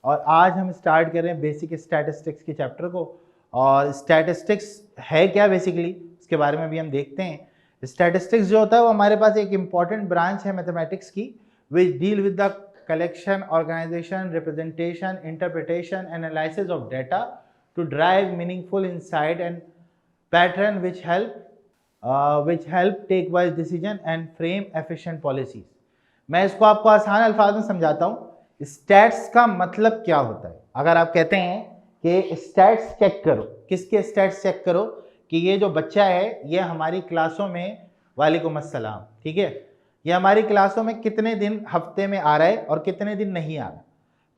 और आज हम स्टार्ट कर रहे हैं बेसिक स्टैटिस्टिक्स के चैप्टर को। और स्टैटिस्टिक्स है क्या बेसिकली, इसके बारे में भी हम देखते हैं। स्टैटिस्टिक्स जो होता है वो हमारे पास एक इंपॉर्टेंट ब्रांच है मैथमेटिक्स की, which deal with the collection, organisation, representation, interpretation, analysis of data to drive meaningful insight and pattern which help take wise decision and frame efficient policies। मैं इसको आपको आसान अल्फाज में समझाता हूँ। स्टैट्स का मतलब क्या होता है। अगर आप कहते हैं कि स्टैट्स चेक करो, किसके स्टैट्स चेक करो कि ये जो बच्चा है ये हमारी क्लासों में, वालेकुम अस्सलाम, ठीक है, ये हमारी क्लासों में कितने दिन हफ्ते में आ रहा है और कितने दिन नहीं आ रहा,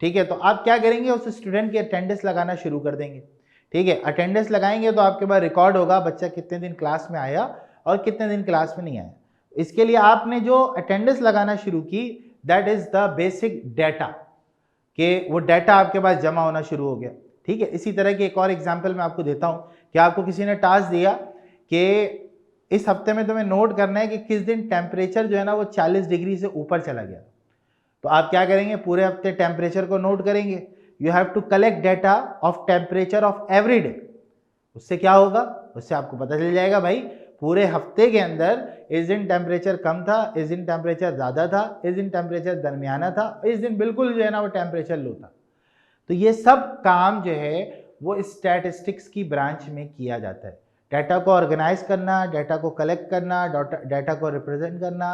ठीक है। तो आप क्या करेंगे, उस स्टूडेंट की अटेंडेंस लगाना शुरू कर देंगे, ठीक है। अटेंडेंस लगाएंगे तो आपके पास रिकॉर्ड होगा बच्चा कितने दिन क्लास में आया और कितने दिन क्लास में नहीं आया। इसके लिए आपने जो अटेंडेंस लगाना शुरू की, that is the basic data, कि वो डेटा आपके पास जमा होना शुरू हो गया, ठीक है। इसी तरह की एक और एग्जांपल मैं आपको देता हूं कि आपको किसी ने टास्क दिया कि इस हफ्ते में तुम्हें नोट करना है कि किस दिन टेम्परेचर जो है ना वो 40 डिग्री से ऊपर चला गया। तो आप क्या करेंगे, पूरे हफ्ते टेम्परेचर को नोट करेंगे। You have to collect data of temperature of every day. उससे क्या होगा, उससे आपको पता चल जाएगा भाई पूरे हफ्ते के अंदर इस दिन टेम्परेचर कम था, इस दिन टेम्परेचर ज़्यादा था, इस दिन टेम्परेचर दरमियाना था, इस दिन बिल्कुल जो है ना वो टेम्परेचर लो था। तो ये सब काम जो है वो स्टैटिस्टिक्स की ब्रांच में किया जाता है। डाटा को ऑर्गेनाइज करना, डाटा को कलेक्ट करना, डाटा को रिप्रेजेंट करना,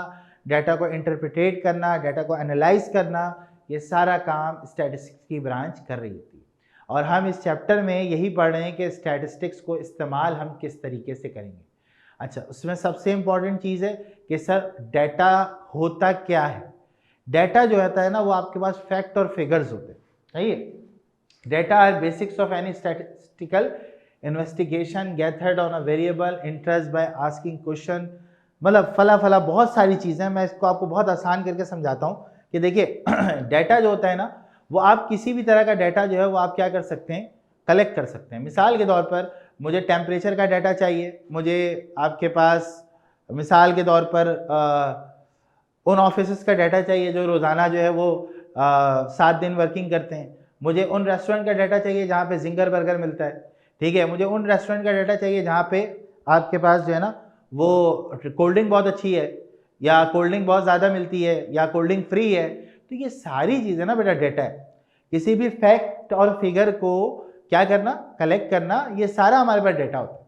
डाटा को इंटरप्रिटेट करना, डाटा को एनालाइज करना, ये सारा काम स्टैटिस्टिक्स की ब्रांच कर रही होती है। और हम इस चैप्टर में यही पढ़ रहे हैं कि स्टैटिस्टिक्स को इस्तेमाल हम किस तरीके से करेंगे। अच्छा, उसमें सबसे इंपॉर्टेंट चीज़ है कि सर डाटा होता क्या है। डाटा जो होता है ना वो आपके पास फैक्ट और फिगर्स होते हैं, सही है। Data are basics of any statistical investigation gathered on a variable interest by asking question। मतलब फला फला बहुत सारी चीज़ें, मैं इसको आपको बहुत आसान करके समझाता हूँ कि देखिए डाटा जो होता है ना वो आप किसी भी तरह का डाटा जो है वो आप क्या कर सकते हैं, कलेक्ट कर सकते हैं। मिसाल के तौर पर मुझे टेम्परेचर का डाटा चाहिए, मुझे आपके पास मिसाल के तौर पर उन ऑफिस का डाटा चाहिए जो रोज़ाना जो है वो 7 दिन वर्किंग करते हैं। मुझे उन रेस्टोरेंट का डाटा चाहिए जहाँ पे जिंगर बर्गर मिलता है, ठीक है। मुझे उन रेस्टोरेंट का डाटा चाहिए जहाँ पे आपके पास जो है ना वो कोल्ड ड्रिंक बहुत अच्छी है, या कोल्ड ड्रिंक बहुत ज़्यादा मिलती है, या कोल्ड ड्रिंक फ्री है। तो ये सारी चीज़ें ना बेटा डाटा है। किसी भी फैक्ट और फिगर को क्या करना, कलेक्ट करना, ये सारा हमारे पास डाटा होता है।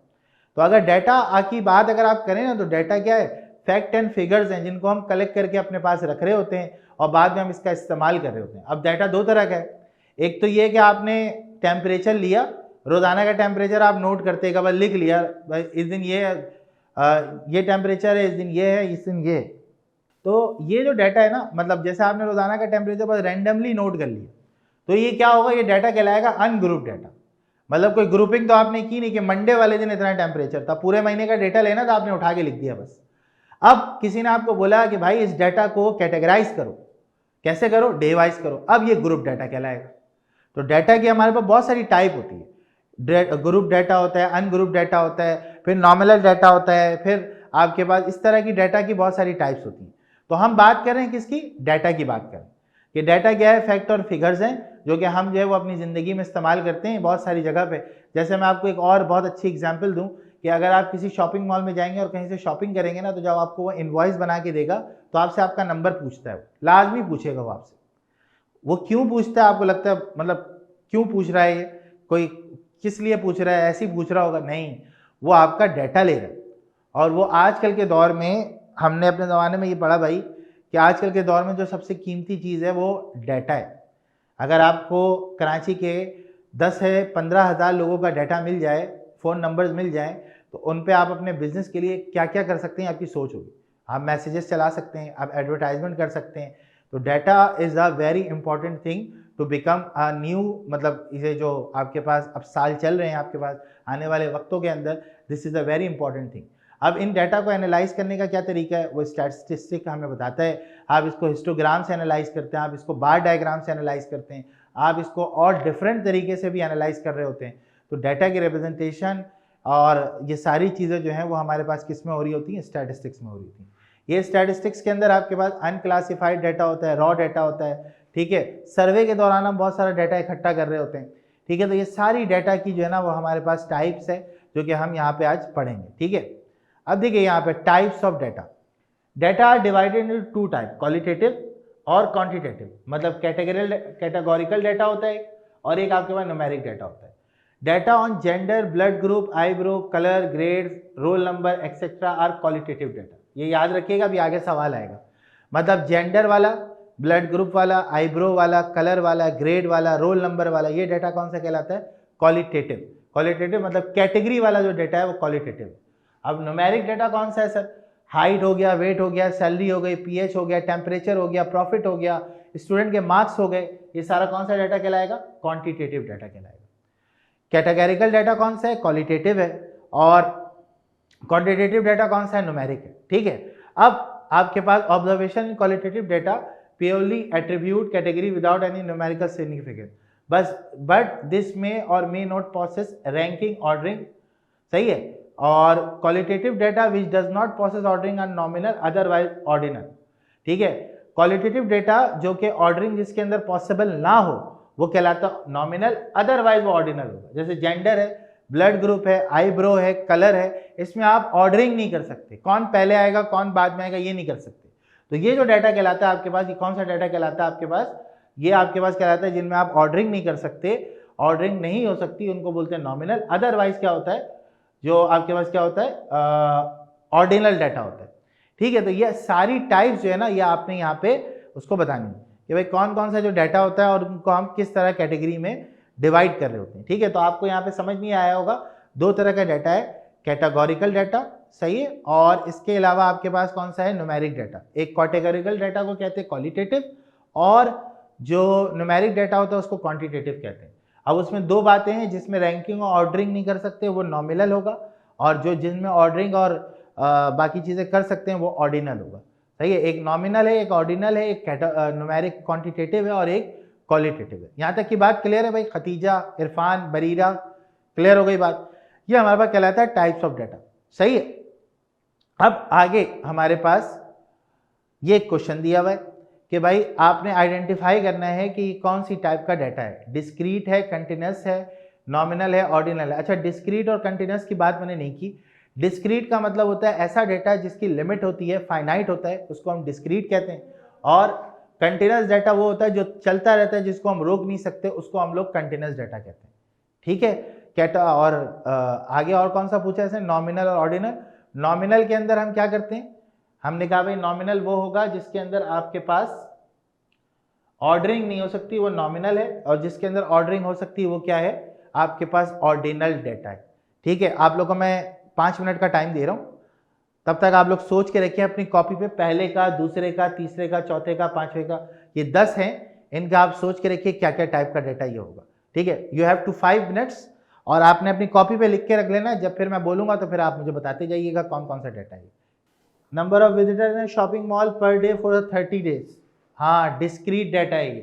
तो अगर डाटा की बात अगर आप करें ना तो डाटा क्या है, फैक्ट एंड फिगर्स हैं जिनको हम कलेक्ट करके अपने पास रख रहे होते हैं और बाद में हम इसका इस्तेमाल कर रहे होते हैं। अब डाटा दो तरह का है, एक तो ये कि आपने टेम्परेचर लिया, रोजाना का टेम्परेचर आप नोट करते हैं, बस लिख लिया भाई इस दिन ये टेम्परेचर है, इस दिन ये है, इस दिन ये। तो ये जो डाटा है ना, मतलब जैसे आपने रोजाना का टेम्परेचर बस रैंडमली नोट कर लिया, तो ये क्या होगा, ये डाटा कहलाएगा अनग्रुप डाटा। मतलब कोई ग्रुपिंग तो आपने की नहीं कि मंडे वाले दिन इतना टेम्परेचर था, पूरे महीने का डाटा लेना था आपने उठा के लिख दिया बस। अब किसी ने आपको बोला कि भाई इस डाटा को कैटेगराइज करो, कैसे करो, डे वाइज करो, अब ये ग्रुप डाटा कहलाएगा। तो डाटा की हमारे पास बहुत सारी टाइप होती है। ग्रुप डाटा होता है, अनग्रुप डाटा होता है, फिर नॉमिनल डाटा होता है, फिर आपके पास इस तरह की डाटा की बहुत सारी टाइप्स होती हैं। तो हम बात कर रहे हैं किसकी, डाटा की बात करें कि डाटा क्या है, फैक्ट और फिगर्स हैं जो कि हम जो है वो अपनी ज़िंदगी में इस्तेमाल करते हैं बहुत सारी जगह पे। जैसे मैं आपको एक और बहुत अच्छी एग्जांपल दूं कि अगर आप किसी शॉपिंग मॉल में जाएंगे और कहीं से शॉपिंग करेंगे ना, तो जब आपको वो इनवॉइस बना के देगा तो आपसे आपका नंबर पूछता है, लाजमी पूछेगा वो आपसे। वो क्यों पूछता है आपको लगता है, मतलब क्यों पूछ रहा है, ये कोई किस लिए पूछ रहा है, ऐसे ही पूछ रहा होगा, नहीं, वो आपका डाटा ले रहा है। और वो आजकल के दौर में, हमने अपने ज़माने में ये पढ़ा भाई कि आजकल के दौर में जो सबसे कीमती चीज़ है वो डाटा है। अगर आपको कराची के 10 है 15,000 लोगों का डाटा मिल जाए, फ़ोन नंबर्स मिल जाएं, तो उन पे आप अपने बिजनेस के लिए क्या क्या कर सकते हैं आपकी सोच होगी। आप मैसेजेस चला सकते हैं, आप एडवर्टाइजमेंट कर सकते हैं। तो data is a very important thing to become a new, मतलब इसे जो आपके पास अब साल चल रहे हैं आपके पास आने वाले वक्तों के अंदर, this is a very important thing. अब इन डाटा को एनालाइज करने का क्या तरीका है, वो स्टैटिस्टिक हमें बताता है। आप इसको हिस्टोग्राम से एनालाइज करते हैं, आप इसको बार डायग्राम से एनालाइज करते हैं, आप इसको और डिफरेंट तरीके से भी एनालाइज कर रहे होते हैं। तो डाटा की रिप्रेजेंटेशन और ये सारी चीज़ें जो हैं वो हमारे पास किस में हो रही होती हैं, स्टैटिस्टिक्स में हो रही होती हैं। ये स्टैटिस्टिक्स के अंदर आपके पास अनक्लासिफाइड डाटा होता है, रॉ डाटा होता है, ठीक है। सर्वे के दौरान हम बहुत सारा डाटा इकट्ठा कर रहे होते हैं, ठीक है। तो ये सारी डाटा की जो है ना वो हमारे पास टाइप्स है जो कि हम यहाँ पे आज पढ़ेंगे, ठीक है। अब देखिए यहाँ पे types of data. Data are divided into two type, qualitative और क्वांटिटेटिव। मतलब कैटेगोरिकल डाटा होता है और एक आपके पास न्यूमेरिक डाटा होता है। Data on gender, blood group, eyebrow, colour, grade, roll number etcetera are qualitative data. ये याद रखिएगा, अभी आगे सवाल आएगा। मतलब जेंडर वाला, ब्लड ग्रुप वाला, आईब्रो वाला, कलर वाला, ग्रेड वाला, रोल नंबर वाला, ये डाटा कौन सा कहलाता है? क्वालिटेटिव। क्वालिटेटिव मतलब कैटेगरी वाला जो डाटा है वो क्वालिटेटिव। अब न्यूमेरिक डाटा कौन सा है सर? हाइट हो गया, वेट हो गया, सैलरी हो गई, पीएच हो गया, टेम्परेचर हो गया, प्रॉफिट हो गया, स्टूडेंट के मार्क्स हो गए, ये सारा कौन सा डाटा कहलाएगा? क्वांटिटेटिव डाटा कहलाएगा। कैटेगरिकल डाटा कौन सा है? क्वालिटेटिव है। और क्वांटिटेटिव डाटा कौन सा है? न्यूमेरिक है, ठीक है। अब आपके पास observation in qualitative data purely attribute category without any numerical significance, बस but this may or may not process ranking ordering, सही है। और qualitative data which does not process ordering are nominal otherwise ordinal, ठीक है। Qualitative data जो कि ordering जिसके अंदर पॉसिबल ना हो वो कहलाता नॉमिनल, अदरवाइज वो ऑर्डिनल होगा। जैसे जेंडर है, ब्लड ग्रुप है, आईब्रो है, कलर है, इसमें आप ऑर्डरिंग नहीं कर सकते, कौन पहले आएगा कौन बाद में आएगा ये नहीं कर सकते। तो ये जो डाटा कहलाता है आपके पास, ये कौन सा डाटा कहलाता है आपके पास? ये आपके पास कहलाता है जिनमें आप ऑर्डरिंग नहीं कर सकते, ऑर्डरिंग नहीं हो सकती, उनको बोलते हैं नॉमिनल। अदरवाइज क्या होता है? जो आपके पास क्या होता है? ऑर्डिनल डाटा होता है, ठीक है। तो ये सारी टाइप्स जो है ना ये आपने यहाँ पे उसको बतानी है कि भाई कौन कौन सा जो डाटा होता है और उनको हम किस तरह कैटेगरी में डिवाइड कर रहे होते हैं, ठीक है। तो आपको यहाँ पे समझ नहीं आया होगा, दो तरह का डाटा है, कैटेगोरिकल डाटा, सही है, और इसके अलावा आपके पास कौन सा है? Numeric data. एक कैटेगोरिकल डाटा को कहते हैं क्वालिटेटिव और जो न्यूमेरिक डाटा होता है उसको क्वांटिटेटिव कहते हैं। अब उसमें दो बातें हैं, जिसमें रैंकिंग और ऑर्डरिंग नहीं कर सकते वो नॉमिनल होगा, और जो जिसमें ऑर्डरिंग और बाकी चीज़ें कर सकते हैं वो ऑर्डिनल होगा, सही है। एक नॉमिनल है, एक ऑर्डिनल है, एक न्यूमेरिक क्वांटिटेटिव है और एक क्वालिटेटिव है। यहाँ तक की बात क्लियर है भाई? खतीजा, इरफान, बरीरा, क्लियर हो गई बात? ये हमारे पास कहलाता है टाइप्स ऑफ डाटा, सही है। अब आगे हमारे पास ये क्वेश्चन दिया हुआ है कि भाई आपने आइडेंटिफाई करना है कि कौन सी टाइप का डाटा है, डिस्क्रीट है, कंटिन्यूस है, नॉमिनल है, ऑर्डिनल है। अच्छा, डिस्क्रीट और कंटिन्यूस की बात मैंने नहीं की। डिस्क्रीट का मतलब होता है ऐसा डाटा जिसकी लिमिट होती है, फाइनाइट होता है, उसको हम डिस्क्रीट कहते हैं। और कंटिन्यूस डाटा वो होता है जो चलता रहता है, जिसको हम रोक नहीं सकते, उसको हम लोग कंटिन्यूस डाटा कहते हैं, ठीक है। और आगे और कौन सा पूछा है? नॉमिनल और ऑर्डिनल। नॉमिनल के अंदर हम क्या करते हैं? हमने कहा भाई नॉमिनल वो होगा जिसके अंदर आपके पास ऑर्डरिंग नहीं हो सकती, वो नॉमिनल है, और जिसके अंदर ऑर्डरिंग हो सकती है वो क्या है? आपके पास ऑर्डिनल डाटा है, ठीक है। आप लोगों को मैं 5 मिनट का टाइम दे रहा हूं, तब तक आप लोग सोच के रखिए अपनी कॉपी पे, पहले का, दूसरे का, तीसरे का, चौथे का, पांचवे का, ये 10 हैं, इनका आप सोच के रखिए क्या क्या टाइप का डाटा ये होगा, ठीक है। यू हैव टू 5 मिनट्स, और आपने अपनी कॉपी पे लिख के रख लेना, जब फिर मैं बोलूंगा तो फिर आप मुझे बताते जाइएगा कौन कौन सा डाटा है। Number of visitors in shopping mall per day for 30 days, हाँ डिस्क्रीट डाटा है ये,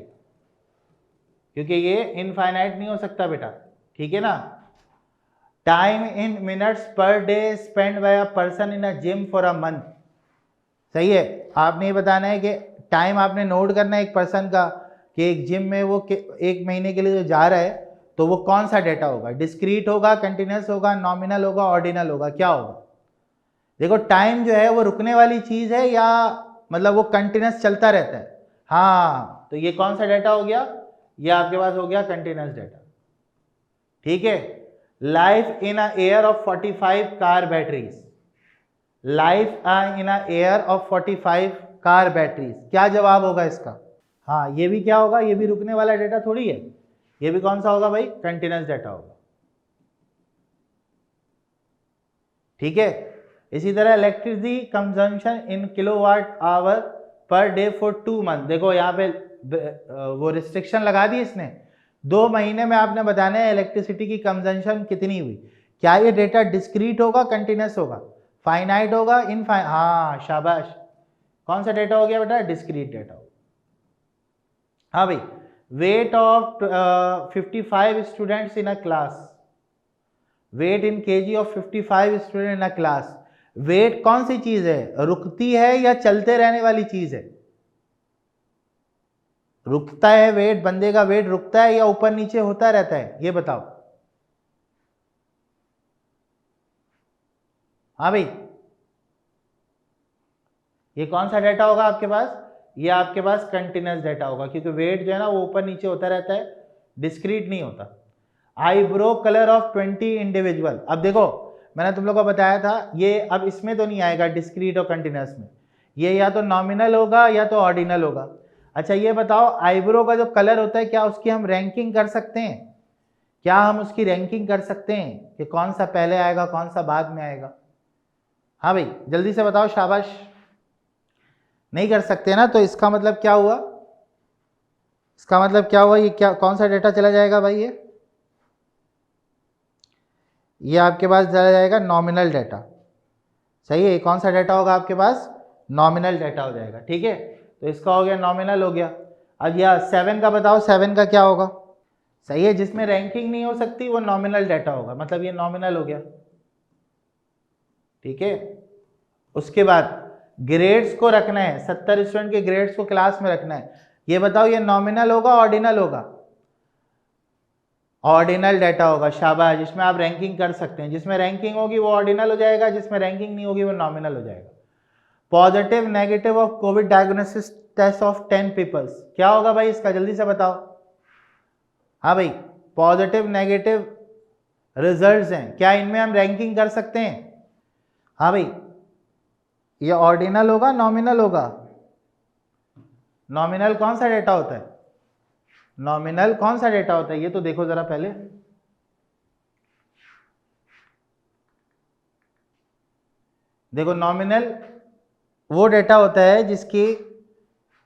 क्योंकि ये इनफाइनाइट नहीं हो सकता बेटा, ठीक है ना। Time in minutes per day spend by a person in a gym for a month, सही है। आपने ये बताना है कि टाइम आपने नोट करना है एक पर्सन का कि एक जिम में वो एक महीने के लिए जो जा रहा है, तो वो कौन सा डाटा होगा? डिस्क्रीट होगा, कंटिन्यूस होगा, नॉमिनल होगा, ऑर्डिनल होगा, क्या होगा? देखो टाइम जो है वो रुकने वाली चीज है या मतलब वो कंटिन्यूस चलता रहता है? हाँ, तो ये कौन सा डाटा हो गया? ये आपके पास हो गया कंटिन्यूस डाटा, ठीक है। Life in a air of 45 car batteries, life in a air of 45 car batteries, क्या जवाब होगा इसका? हाँ, ये भी क्या होगा? ये भी रुकने वाला डाटा थोड़ी है, ये भी कौन सा होगा भाई? कंटिन्यूस डाटा होगा, ठीक है। इसी तरह electricity consumption in kilowatt hour per day for 2 month, देखो यहाँ पे वो रिस्ट्रिक्शन लगा दी इसने, 2 महीने में आपने बताना है इलेक्ट्रिसिटी की कंजम्पशन कितनी हुई। क्या ये डेटा डिस्क्रीट होगा, कंटिन्यूस होगा, फाइनाइट होगा, हाँ शाबाश, कौन सा डेटा हो गया बेटा? डिस्क्रीट डेटा होगा। हाँ भाई, weight of 55 students in a class, weight in KG of 55 student in a class. Weight कौन सी चीज है? रुकती है या चलते रहने वाली चीज है? रुकता है वेट, बंदे का वेट रुकता है या ऊपर नीचे होता रहता है, ये बताओ। हाँ भाई, ये कौन सा डेटा होगा आपके पास? ये आपके पास कंटिन्यूस डेटा होगा, क्योंकि वेट जो है ना वो ऊपर नीचे होता रहता है, डिस्क्रीट नहीं होता। Eyebrow colour of 20 individual. अब देखो, मैंने तुम लोग को बताया था ये अब इसमें तो नहीं आएगा डिस्क्रीट और कंटिन्यूस में, ये या तो नॉमिनल होगा या तो ऑर्डिनल होगा। अच्छा ये बताओ, आईब्रो का जो कलर होता है क्या उसकी हम रैंकिंग कर सकते हैं? क्या हम उसकी रैंकिंग कर सकते हैं कि कौन सा पहले आएगा कौन सा बाद में आएगा? हाँ भाई जल्दी से बताओ, शाबाश। नहीं कर सकते ना, तो इसका मतलब क्या हुआ? इसका मतलब क्या हुआ? ये क्या, कौन सा डेटा चला जाएगा भाई? ये आपके पास चला जाएगा नॉमिनल डेटा। सही है, कौन सा डेटा होगा आपके पास? नॉमिनल डेटा हो जाएगा। ठीक है, तो इसका हो गया नॉमिनल हो गया। अब यह 7 का बताओ, 7 का क्या होगा? सही है, जिसमें रैंकिंग नहीं हो सकती वो नॉमिनल डेटा होगा, मतलब ये नॉमिनल हो गया। ठीक है, उसके बाद ग्रेड्स को रखना है, 70 स्टूडेंट के ग्रेड्स को क्लास में रखना है। ये बताओ ये नॉमिनल होगा ऑर्डिनल होगा? ऑर्डिनल डेटा होगा, शाबाश, जिसमें आप रैंकिंग कर सकते हैं। जिसमें रैंकिंग होगी वो ऑर्डिनल हो जाएगा, जिसमें रैंकिंग नहीं होगी वो नॉमिनल हो जाएगा। Positive negative of COVID diagnosis test of 10 peoples, क्या होगा भाई इसका? जल्दी से बताओ। हाँ भाई, पॉजिटिव नेगेटिव रिजल्ट्स हैं, क्या इनमें हम रैंकिंग कर सकते हैं? हाँ भाई, ये ऑर्डिनल होगा नॉमिनल होगा? नॉमिनल कौन सा डेटा होता है? नॉमिनल कौन सा डेटा होता है ये तो देखो जरा पहले। देखो, नॉमिनल वो डेटा होता है जिसकी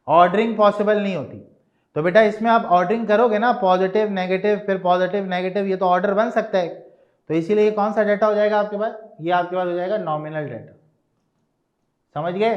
ऑर्डरिंग पॉसिबल नहीं होती। तो बेटा इसमें आप ऑर्डरिंग करोगे ना, पॉजिटिव नेगेटिव फिर पॉजिटिव नेगेटिव, ये तो ऑर्डर बन सकता है। तो इसीलिए ये कौन सा डेटा हो जाएगा आपके पास? ये आपके पास हो जाएगा नॉमिनल डेटा। समझ गए?